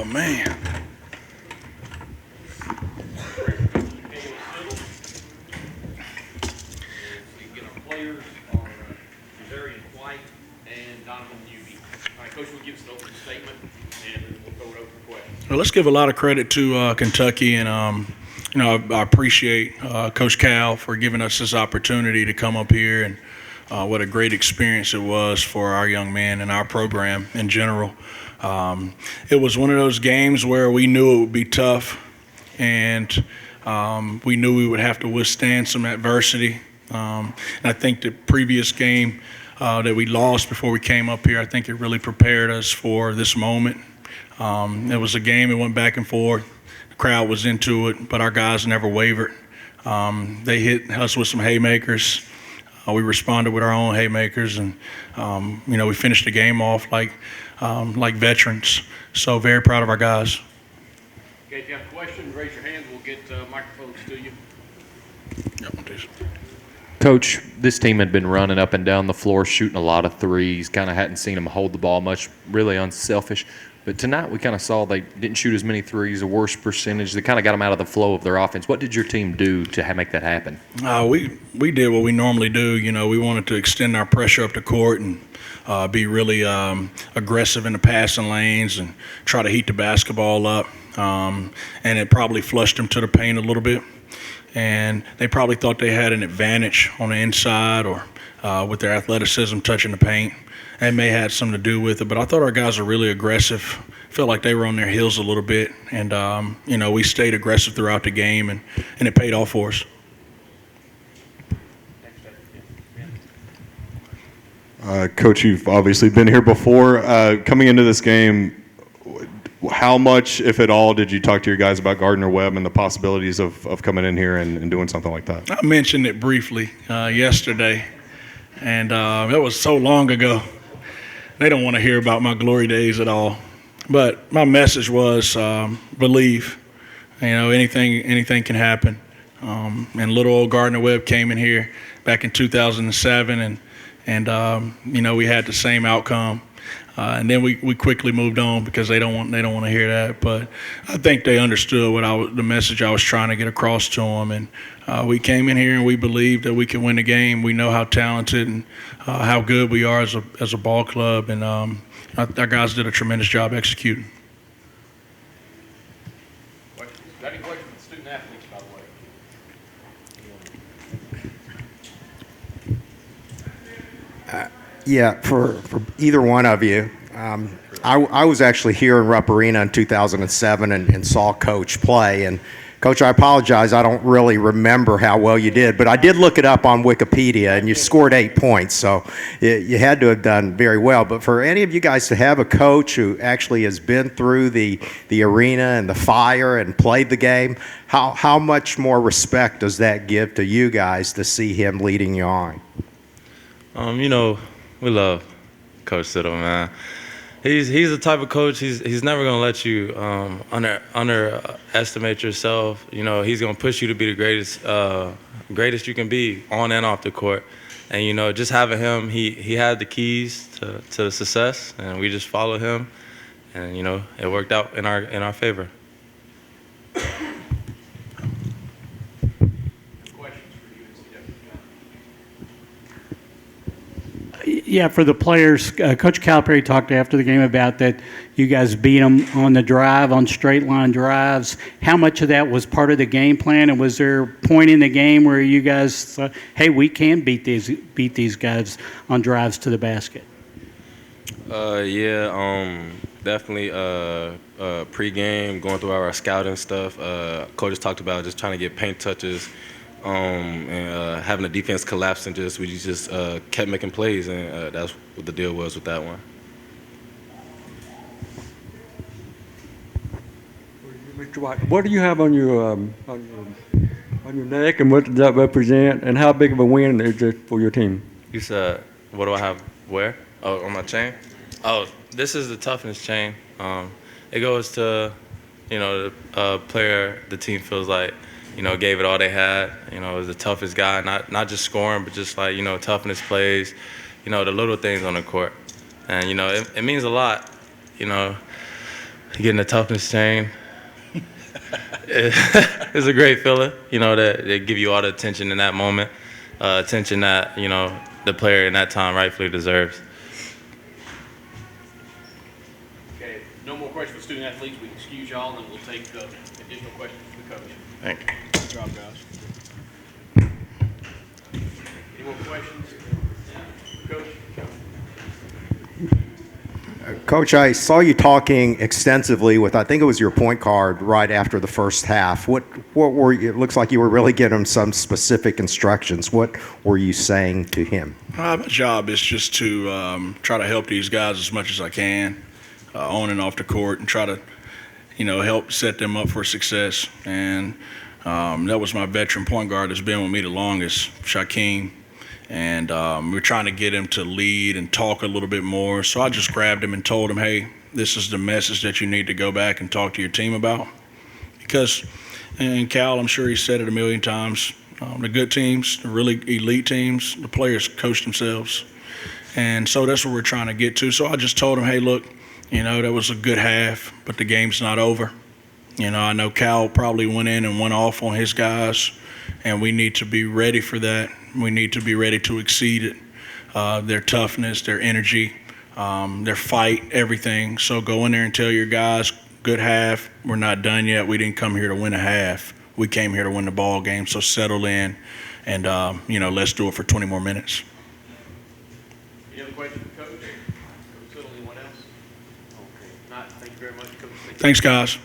Oh, man. Players are White and Donovan Newby. All right, Coach will give us an opening statement, and then we'll throw it over for questions. Well, let's give a lot of credit to Kentucky, and I appreciate Coach Cal for giving us this opportunity to come up here, and what a great experience it was for our young men and our program in general. It was one of those games where we knew it would be tough, and we knew we would have to withstand some adversity. And I think the previous game that we lost before we came up here, I think it really prepared us for this moment. It was a game that went back and forth. The crowd was into it, but our guys never wavered. They hit us with some haymakers. We responded with our own haymakers, and we finished the game off like veterans. So very proud of our guys. Okay, if you have questions, raise your hand. We'll get microphones to you. Coach, this team had been running up and down the floor, shooting a lot of threes, kind of hadn't seen them hold the ball much, really unselfish. But tonight we kind of saw they didn't shoot as many threes, a worse percentage. They kind of got them out of the flow of their offense. What did your team do to make that happen? We did what we normally do. We wanted to extend our pressure up the court and be really aggressive in the passing lanes and try to heat the basketball up. And it probably flushed them to the paint a little bit. And they probably thought they had an advantage on the inside or with their athleticism touching the paint. That may have had something to do with it, but I thought our guys were really aggressive. Felt like they were on their heels a little bit, and we stayed aggressive throughout the game, and it paid off for us. Coach, you've obviously been here before. Coming into this game, how much, if at all, did you talk to your guys about Gardner-Webb and the possibilities of coming in here and doing something like that? I mentioned it briefly yesterday, and that was so long ago. They don't want to hear about my glory days at all. But my message was believe. Anything can happen. And little old Gardner-Webb came in here back in 2007, and we had the same outcome. And then we quickly moved on because they don't want to hear that. But I think they understood the message I was trying to get across to them. And we came in here and we believed that we can win the game. We know how talented and how good we are as a ball club. And our guys did a tremendous job executing. Got any questions for the student athletes, by the way? Yeah, for either one of you. I was actually here in Rupp Arena in 2007 and saw Coach play. And, Coach, I apologize. I don't really remember how well you did. But I did look it up on Wikipedia, and you scored 8 points. So you had to have done very well. But for any of you guys to have a coach who actually has been through the arena and the fire and played the game, how much more respect does that give to you guys to see him leading you on? We love Coach Siddle, man. He's the type of coach. He's never gonna let you underestimate yourself. He's gonna push you to be the greatest you can be on and off the court. And just having him, he had the keys to success, and we just followed him, and it worked out in our favor. Yeah, for the players, Coach Calipari talked after the game about that you guys beat them on the drive, on straight line drives. How much of that was part of the game plan, and was there a point in the game where you guys thought, hey, we can beat these guys on drives to the basket? Definitely pre-game, going through our scouting stuff. Coaches talked about just trying to get paint touches. And having the defense collapse and we just kept making plays, and that's what the deal was with that one. Mr. White, what do you have on your neck, and what does that represent, and how big of a win is it for your team? You said, what do I have where? Oh, on my chain? Oh, this is the toughness chain. It goes to, the player the team feels like, gave it all they had. Was the toughest guy, not just scoring, but just toughness plays, the little things on the court. And, it means a lot, getting the toughness chain. It's a great feeling, you know, that they give you all the attention in that moment, attention that, you know, the player in that time rightfully deserves. Okay, no more questions for student athletes. We can excuse y'all and we'll take additional questions for the coach. Thank you. Good job, guys. Any more questions? Coach? Coach, I saw you talking extensively with, I think it was your point guard right after the first half. What were you, it looks like you were really giving him some specific instructions. What were you saying to him? My job is just to try to help these guys as much as I can, on and off the court, and try to, you know, help set them up for success. And that was my veteran point guard that's been with me the longest, Shaquem. And we're trying to get him to lead and talk a little bit more. So I just grabbed him and told him, hey, this is the message that you need to go back and talk to your team about. Because, and Cal, I'm sure he said it a million times, the good teams, the really elite teams, the players coach themselves. And so that's what we're trying to get to. So I just told him, hey, look, you know, that was a good half, but the game's not over. You know, I know Cal probably went in and went off on his guys, and we need to be ready for that. We need to be ready to exceed it, their toughness, their energy, their fight, everything. So go in there and tell your guys, good half, we're not done yet. We didn't come here to win a half. We came here to win the ball game, so settle in and, you know, let's do it for 20 more minutes. Any other questions for Coach? Coach Siddle, anyone else? Okay. Not, thank you very much, Coach. Thanks, guys.